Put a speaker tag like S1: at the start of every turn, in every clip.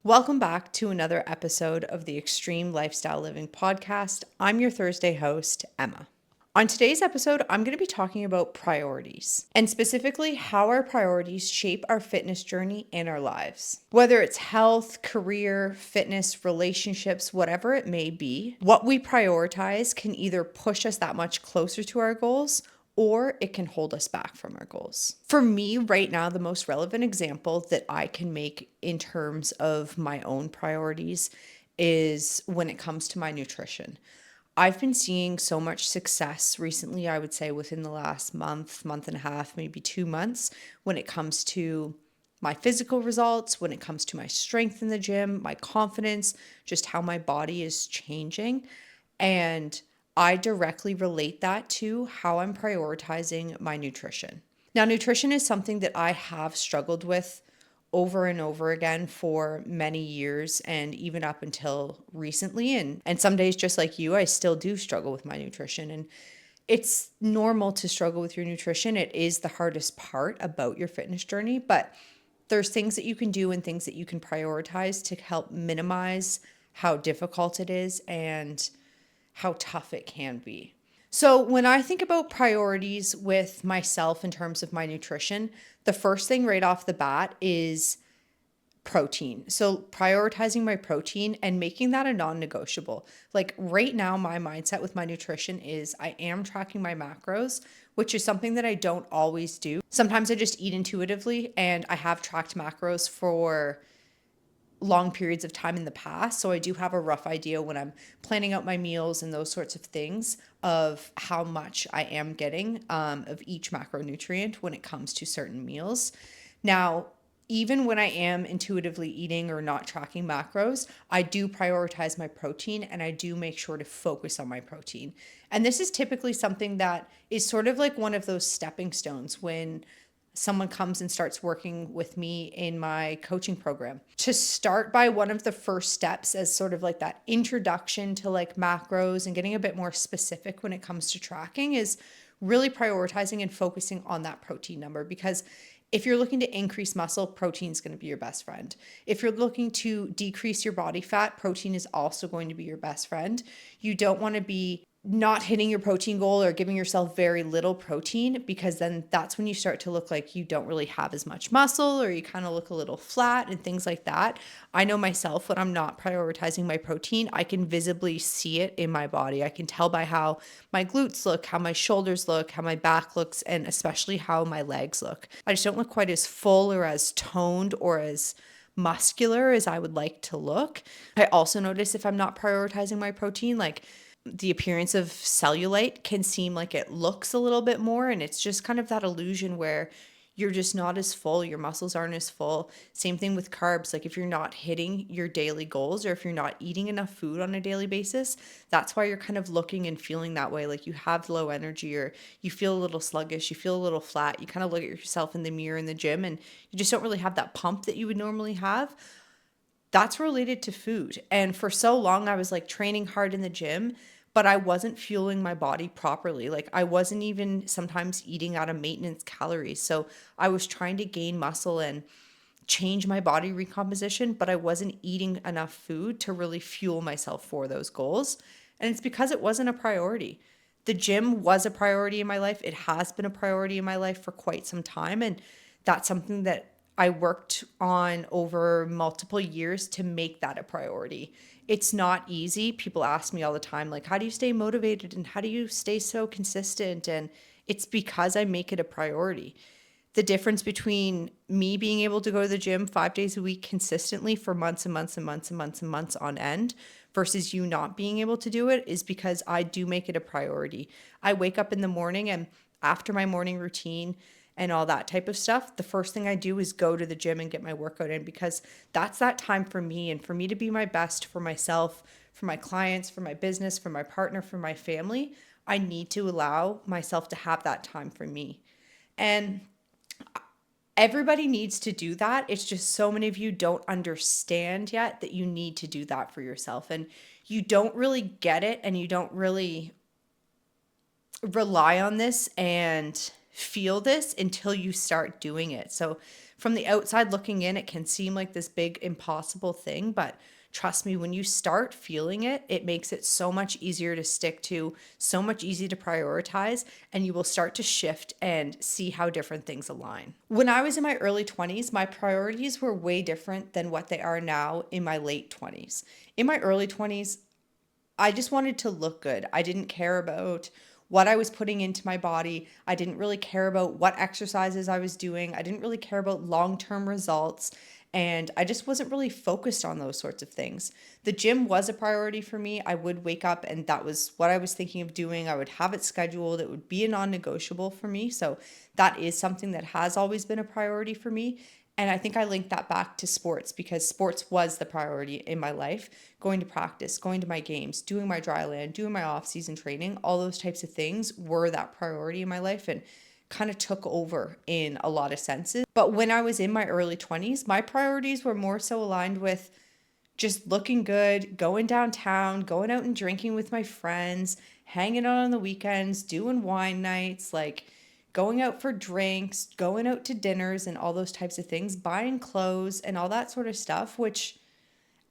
S1: Welcome back to another episode of the Extreme Lifestyle Living Podcast. I'm your Thursday host, Emma. On today's episode, I'm going to be talking about priorities and specifically how our priorities shape our fitness journey and our lives. Whether it's health, career, fitness, relationships, whatever it may be, what we prioritize can either push us that much closer to our goals or it can hold us back from our goals. For me, right now, the most relevant example that I can make in terms of my own priorities is when it comes to my nutrition. I've been seeing so much success recently, I would say within the last month, month and a half, maybe 2 months, when it comes to my physical results, when it comes to my strength in the gym, my confidence, just how my body is changing. And I directly relate that to how I'm prioritizing my nutrition. Now, nutrition is something that I have struggled with over and over again for many years and even up until recently. And some days, just like you, I still do struggle with my nutrition. And it's normal to struggle with your nutrition. It is the hardest part about your fitness journey, but there's things that you can do and things that you can prioritize to help minimize how difficult it is and how tough it can be. So, when I think about priorities with myself in terms of my nutrition, the first thing right off the bat is protein. So, prioritizing my protein and making that a non negotiable. Like right now, my mindset with my nutrition is I am tracking my macros, which is something that I don't always do. Sometimes I just eat intuitively, and I have tracked macros for long periods of time in the past. So I do have a rough idea when I'm planning out my meals and those sorts of things of how much I am getting of each macronutrient when it comes to certain meals. Now, even when I am intuitively eating or not tracking macros, I do prioritize my protein and I do make sure to focus on my protein. And this is typically something that is sort of like one of those stepping stones when someone comes and starts working with me in my coaching program. To start by one of the first steps as sort of like that introduction to like macros and getting a bit more specific when it comes to tracking is really prioritizing and focusing on that protein number, because if you're looking to increase muscle, protein is going to be your best friend. If you're looking to decrease your body fat, protein is also going to be your best friend. You don't want to be not hitting your protein goal or giving yourself very little protein, because then that's when you start to look like you don't really have as much muscle or you kind of look a little flat and things like that. I know myself when I'm not prioritizing my protein, I can visibly see it in my body. I can tell by how my glutes look, how my shoulders look, how my back looks, and especially how my legs look. I just don't look quite as full or as toned or as muscular as I would like to look. I also notice if I'm not prioritizing my protein, like the appearance of cellulite can seem like it looks a little bit more, and it's just kind of that illusion where you're just not as full, your muscles aren't as full. Same thing with carbs. Like if you're not hitting your daily goals or if you're not eating enough food on a daily basis, that's why you're kind of looking and feeling that way. Like you have low energy or you feel a little sluggish, you feel a little flat. You kind of look at yourself in the mirror in the gym and you just don't really have that pump that you would normally have. That's related to food. And for so long, I was like training hard in the gym, but I wasn't fueling my body properly. Like I wasn't even sometimes eating out of maintenance calories. So I was trying to gain muscle and change my body recomposition, but I wasn't eating enough food to really fuel myself for those goals. And it's because it wasn't a priority. The gym was a priority in my life. It has been a priority in my life for quite some time. And that's something that I worked on over multiple years to make that a priority. It's not easy. People ask me all the time, like, how do you stay motivated and how do you stay so consistent? And it's because I make it a priority. The difference between me being able to go to the gym 5 days a week consistently for months and months and months and months and months on end versus you not being able to do it is because I do make it a priority. I wake up in the morning and after my morning routine and all that type of stuff, the first thing I do is go to the gym and get my workout in, because that's that time for me and for me to be my best for myself, for my clients, for my business, for my partner, for my family. I need to allow myself to have that time for me. And everybody needs to do that. It's just so many of you don't understand yet that you need to do that for yourself. And you don't really get it and you don't really rely on this and feel this until you start doing it. So from the outside looking in, it can seem like this big impossible thing, but trust me, when you start feeling it, it makes it so much easier to stick to, so much easier to prioritize, and you will start to shift and see how different things align. When I was in my early 20s, my priorities were way different than what they are now in my late 20s. In my early 20s, I just wanted to look good. I didn't care about what I was putting into my body. I didn't really care about what exercises I was doing. I didn't really care about long-term results. And I just wasn't really focused on those sorts of things. The gym was a priority for me. I would wake up and that was what I was thinking of doing. I would have it scheduled. It would be a non-negotiable for me. So that is something that has always been a priority for me. And I think I linked that back to sports because sports was the priority in my life. Going to practice, going to my games, doing my dry land, doing my off-season training, all those types of things were that priority in my life and kind of took over in a lot of senses. But when I was in my early 20s, my priorities were more so aligned with just looking good, going downtown, going out and drinking with my friends, hanging out on the weekends, doing wine nights, like going out for drinks, going out to dinners and all those types of things, buying clothes and all that sort of stuff, which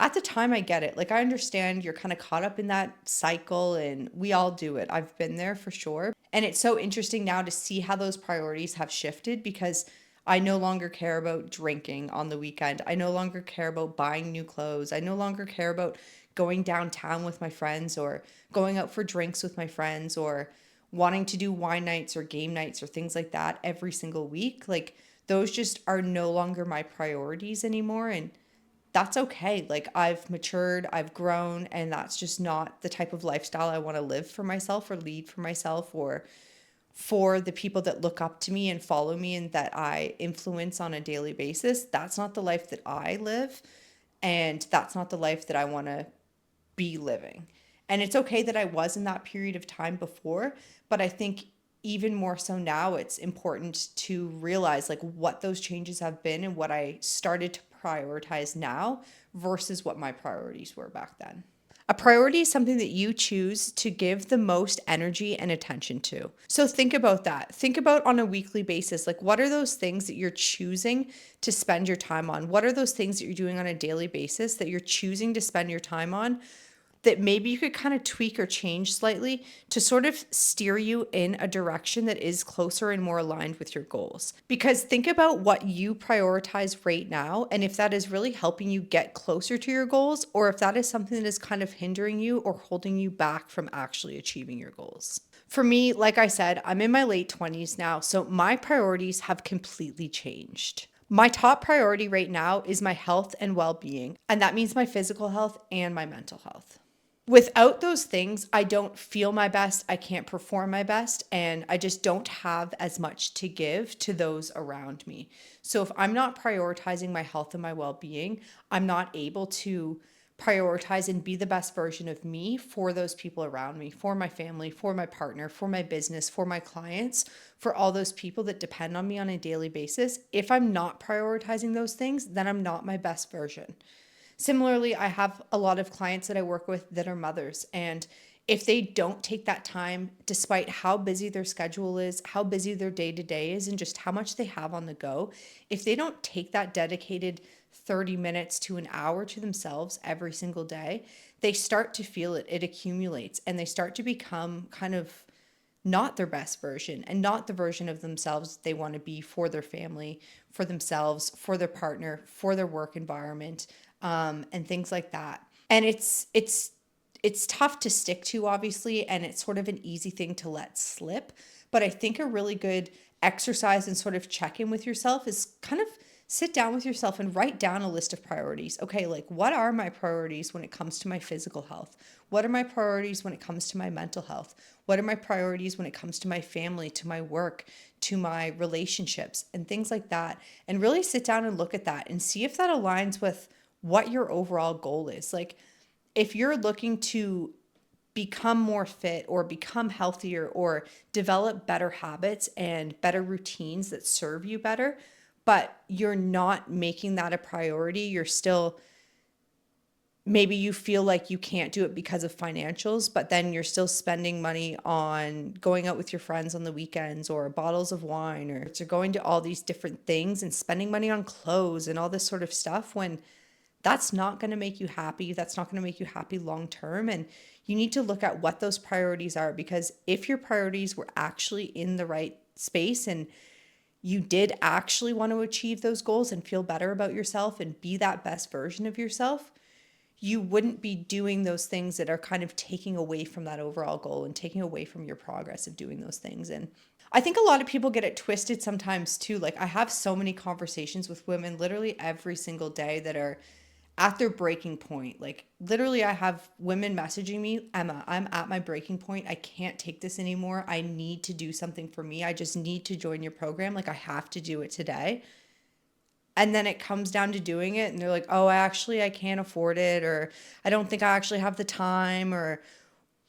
S1: at the time I get it. Like I understand you're kind of caught up in that cycle and we all do it. I've been there for sure. And it's so interesting now to see how those priorities have shifted because I no longer care about drinking on the weekend. I no longer care about buying new clothes. I no longer care about going downtown with my friends or going out for drinks with my friends or wanting to do wine nights or game nights or things like that every single week. Like those just are no longer my priorities anymore. And that's okay. Like I've matured, I've grown, and that's just not the type of lifestyle I want to live for myself or lead for myself or for the people that look up to me and follow me and that I influence on a daily basis. That's not the life that I live, and that's not the life that I want to be living. And it's okay that I was in that period of time before, but I think even more so now, it's important to realize like what those changes have been and what I started to prioritize now versus what my priorities were back then. A priority is something that you choose to give the most energy and attention to. So think about that. Think about on a weekly basis, like what are those things that you're choosing to spend your time on? What are those things that you're doing on a daily basis that you're choosing to spend your time on that maybe you could kind of tweak or change slightly to sort of steer you in a direction that is closer and more aligned with your goals. Because think about what you prioritize right now and if that is really helping you get closer to your goals or if that is something that is kind of hindering you or holding you back from actually achieving your goals. For me, like I said, I'm in my late 20s now, so my priorities have completely changed. My top priority right now is my health and well-being, and that means my physical health and my mental health. Without those things, I don't feel my best, I can't perform my best, and I just don't have as much to give to those around me. So if I'm not prioritizing my health and my well-being, I'm not able to prioritize and be the best version of me for those people around me, for my family, for my partner, for my business, for my clients, for all those people that depend on me on a daily basis. If I'm not prioritizing those things, then I'm not my best version. Similarly, I have a lot of clients that I work with that are mothers, and if they don't take that time, despite how busy their schedule is, how busy their day to day is, and just how much they have on the go, if they don't take that dedicated 30 minutes to an hour to themselves every single day, they start to feel it. It accumulates, and they start to become kind of not their best version and not the version of themselves they want to be for their family, for themselves, for their partner, for their work environment, and things like that. And it's tough to stick to, obviously, and it's sort of an easy thing to let slip. But I think a really good exercise and sort of check in with yourself is kind of sit down with yourself and write down a list of priorities. Okay, like what are my priorities when it comes to my physical health? What are my priorities when it comes to my mental health? What are my priorities when it comes to my family, to my work, to my relationships, and things like that? And really sit down and look at that and see if that aligns with what your overall goal is. Like if you're looking to become more fit or become healthier or develop better habits and better routines that serve you better, but you're not making that a priority, you're still maybe you feel like you can't do it because of financials, but then you're still spending money on going out with your friends on the weekends or bottles of wine or going to all these different things and spending money on clothes and all this sort of stuff when that's not going to make you happy. That's not going to make you happy long term. And you need to look at what those priorities are, because if your priorities were actually in the right space and you did actually want to achieve those goals and feel better about yourself and be that best version of yourself, you wouldn't be doing those things that are kind of taking away from that overall goal and taking away from your progress of doing those things. And I think a lot of people get it twisted sometimes too. Like, I have so many conversations with women literally every single day that are at their breaking point. Like, literally, I have women messaging me, Emma, I'm at my breaking point. I can't take this anymore. I need to do something for me. I just need to join your program. Like, I have to do it today. And then it comes down to doing it and they're like, oh, I can't afford it, or I don't think I actually have the time, or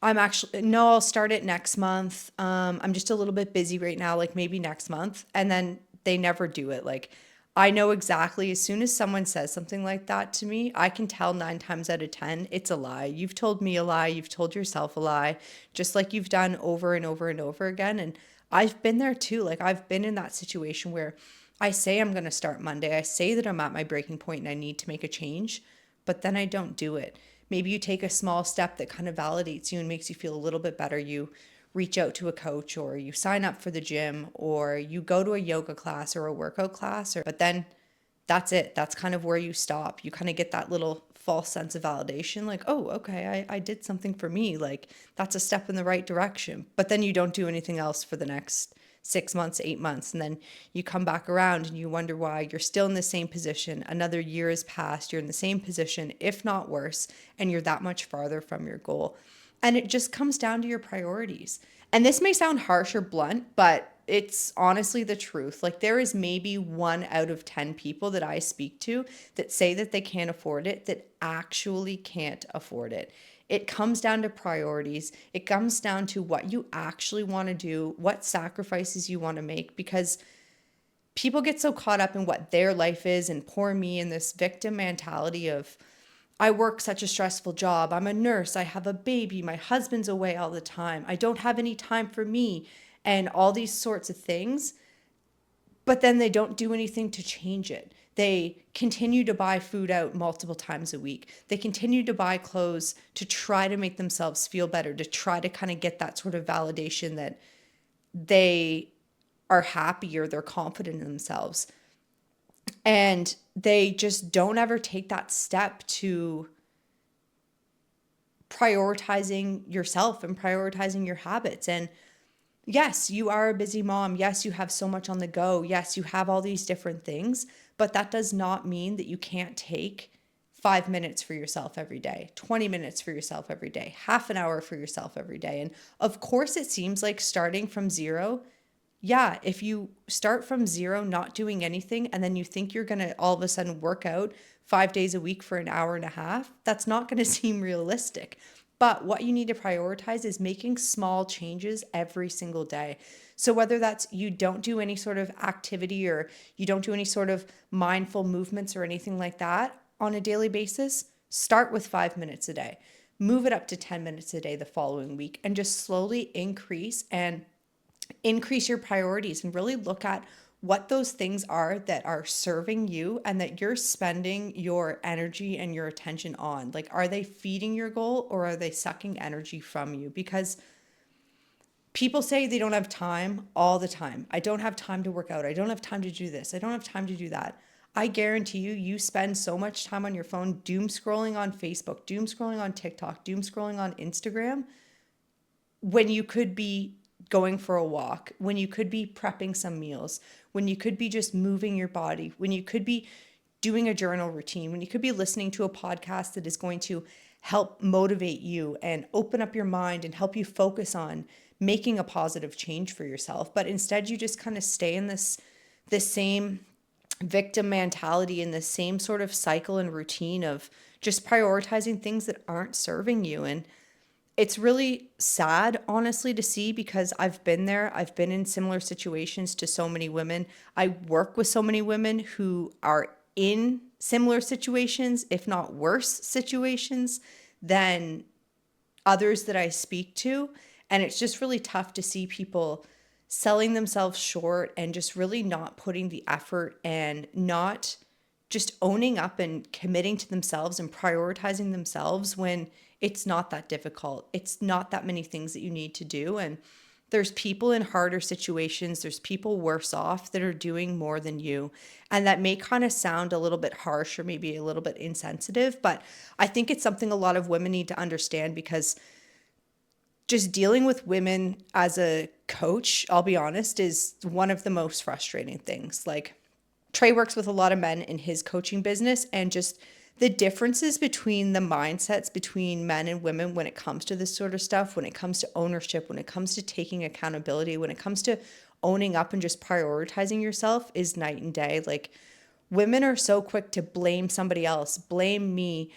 S1: no, I'll start it next month. I'm just a little bit busy right now, like maybe next month. And then they never do it. Like, I know exactly, as soon as someone says something like that to me, I can tell 9 times out of 10, it's a lie. You've told me a lie. You've told yourself a lie, just like you've done over and over and over again. And I've been there too. Like, I've been in that situation where I say I'm going to start Monday. I say that I'm at my breaking point and I need to make a change, but then I don't do it. Maybe you take a small step that kind of validates you and makes you feel a little bit better. You reach out to a coach, or you sign up for the gym, or you go to a yoga class or a workout class, but then that's it. That's kind of where you stop. You kind of get that little false sense of validation, like, oh, okay, I did something for me. Like, that's a step in the right direction. But then you don't do anything else for the next 6 months, 8 months. And then you come back around and you wonder why you're still in the same position. Another year has passed. You're in the same position, if not worse, and you're that much farther from your goal. And it just comes down to your priorities. And this may sound harsh or blunt, but it's honestly the truth. Like, there is maybe 1 out of 10 people that I speak to that say that they can't afford it, that actually can't afford it. It comes down to priorities. It comes down to what you actually want to do, what sacrifices you want to make, because people get so caught up in what their life is and poor me, and this victim mentality of, I work such a stressful job. I'm a nurse. I have a baby. My husband's away all the time. I don't have any time for me, and all these sorts of things. But then they don't do anything to change it. They continue to buy food out multiple times a week. They continue to buy clothes to try to make themselves feel better, to try to kind of get that sort of validation that they are happy or they're confident in themselves. And they just don't ever take that step to prioritizing yourself and prioritizing your habits. And yes, you are a busy mom. Yes, you have so much on the go. Yes, you have all these different things, but that does not mean that you can't take 5 minutes for yourself every day, 20 minutes for yourself every day, half an hour for yourself every day. And of course, it seems like starting from zero. Yeah, if you start from zero, not doing anything, and then you think you're going to all of a sudden work out 5 days a week for an hour and a half, that's not going to seem realistic. But what you need to prioritize is making small changes every single day. So whether that's you don't do any sort of activity, or you don't do any sort of mindful movements or anything like that on a daily basis, start with 5 minutes a day. Move it up to 10 minutes a day the following week, and just slowly increase your priorities and really look at what those things are that are serving you and that you're spending your energy and your attention on. Like, are they feeding your goal, or are they sucking energy from you? Because people say they don't have time all the time. I don't have time to work out. I don't have time to do this. I don't have time to do that. I guarantee you, you spend so much time on your phone, doom scrolling on Facebook, doom scrolling on TikTok, doom scrolling on Instagram, when you could be going for a walk, when you could be prepping some meals, when you could be just moving your body, when you could be doing a journal routine, when you could be listening to a podcast that is going to help motivate you and open up your mind and help you focus on making a positive change for yourself. But instead, you just kind of stay in this same victim mentality, in the same sort of cycle and routine of just prioritizing things that aren't serving you. And it's really sad, honestly, to see, because I've been there. I've been in similar situations to so many women. I work with so many women who are in similar situations, if not worse situations, than others that I speak to. And it's just really tough to see people selling themselves short and just really not putting the effort and not just owning up and committing to themselves and prioritizing themselves when it's not that difficult. It's not that many things that you need to do. And there's people in harder situations, there's people worse off that are doing more than you. And that may kind of sound a little bit harsh or maybe a little bit insensitive, but I think it's something a lot of women need to understand, because just dealing with women as a coach, I'll be honest, is one of the most frustrating things. Like, Trey works with a lot of men in his coaching business, and just the differences between the mindsets between men and women when it comes to this sort of stuff, when it comes to ownership, when it comes to taking accountability, when it comes to owning up and just prioritizing yourself, is night and day. Like, women are so quick to blame somebody else, blame me,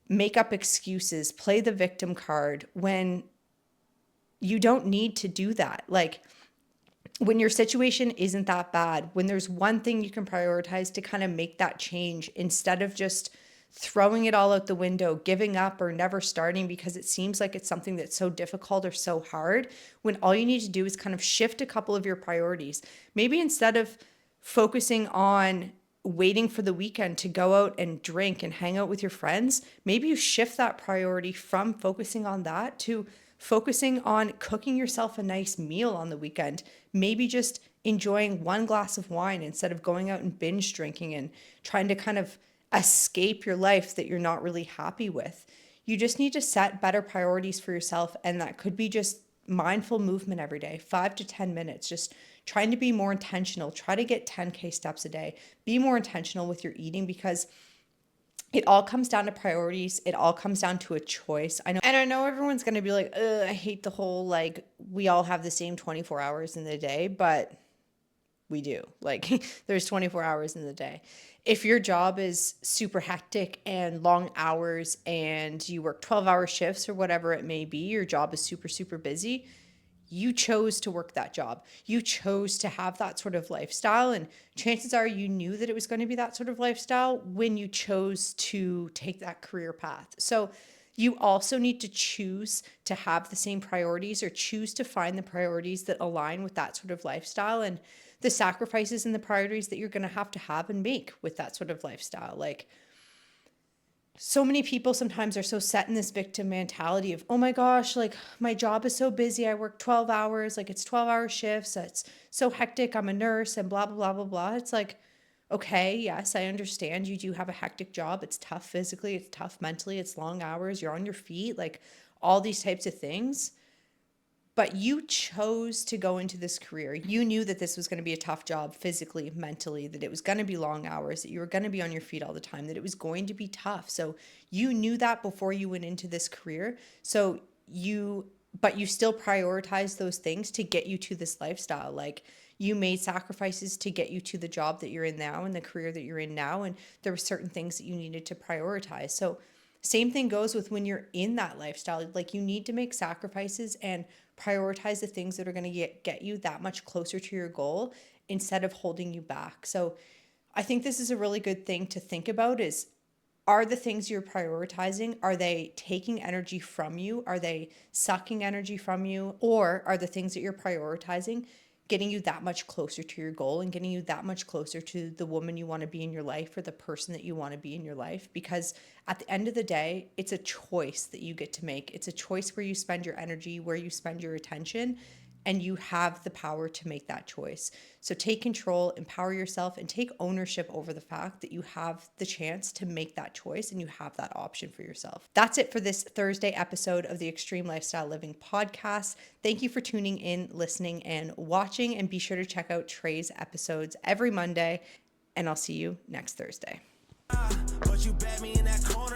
S1: make up excuses, play the victim card, when you don't need to do that. Like, when your situation isn't that bad, when there's one thing you can prioritize to kind of make that change, instead of just throwing it all out the window, giving up, or never starting because it seems like it's something that's so difficult or so hard, when all you need to do is kind of shift a couple of your priorities. Maybe instead of focusing on waiting for the weekend to go out and drink and hang out with your friends, maybe you shift that priority from focusing on that to focusing on cooking yourself a nice meal on the weekend. Maybe just enjoying one glass of wine instead of going out and binge drinking and trying to kind of escape your life that you're not really happy with. You just need to set better priorities for yourself. And that could be just mindful movement every day, 5 to 10 minutes, just trying to be more intentional. Try to get 10K steps a day. Be more intentional with your eating, because it all comes down to priorities. It all comes down to a choice. I know everyone's going to be like, I hate the whole, like, we all have the same 24 hours in the day, but we do. Like, there's 24 hours in the day. If your job is super hectic and long hours and you work 12-hour shifts or whatever it may be, your job is super, super busy. You chose to work that job. You chose to have that sort of lifestyle. And chances are you knew that it was going to be that sort of lifestyle when you chose to take that career path. So you also need to choose to have the same priorities, or choose to find the priorities that align with that sort of lifestyle, and the sacrifices and the priorities that you're going to have and make with that sort of lifestyle. Like, so many people sometimes are so set in this victim mentality of, oh my gosh, like, my job is so busy. I work 12 hours, like, it's 12-hour shifts. It's so hectic. I'm a nurse and blah, blah, blah, blah, blah. It's like, okay, yes, I understand you do have a hectic job. It's tough physically. It's tough mentally. It's long hours. You're on your feet, like, all these types of things. But you chose to go into this career. You knew that this was going to be a tough job physically, mentally, that it was going to be long hours, that you were going to be on your feet all the time, that it was going to be tough. So you knew that before you went into this career. But you still prioritized those things to get you to this lifestyle. Like, you made sacrifices to get you to the job that you're in now and the career that you're in now. And there were certain things that you needed to prioritize. So same thing goes with when you're in that lifestyle. Like, you need to make sacrifices and prioritize the things that are going to get you that much closer to your goal instead of holding you back. So I think this is a really good thing to think about is, are the things you're prioritizing, are they taking energy from you? Are they sucking energy from you? Or are the things that you're prioritizing getting you that much closer to your goal and getting you that much closer to the woman you want to be in your life, or the person that you want to be in your life? Because at the end of the day, it's a choice that you get to make. It's a choice where you spend your energy, where you spend your attention, and you have the power to make that choice. So take control, empower yourself, and take ownership over the fact that you have the chance to make that choice and you have that option for yourself. That's it for this Thursday episode of the Extreme Lifestyle Living podcast. Thank you for tuning in, listening, and watching, and be sure to check out Trey's episodes every Monday, and I'll see you next Thursday. But you bet me in that corner.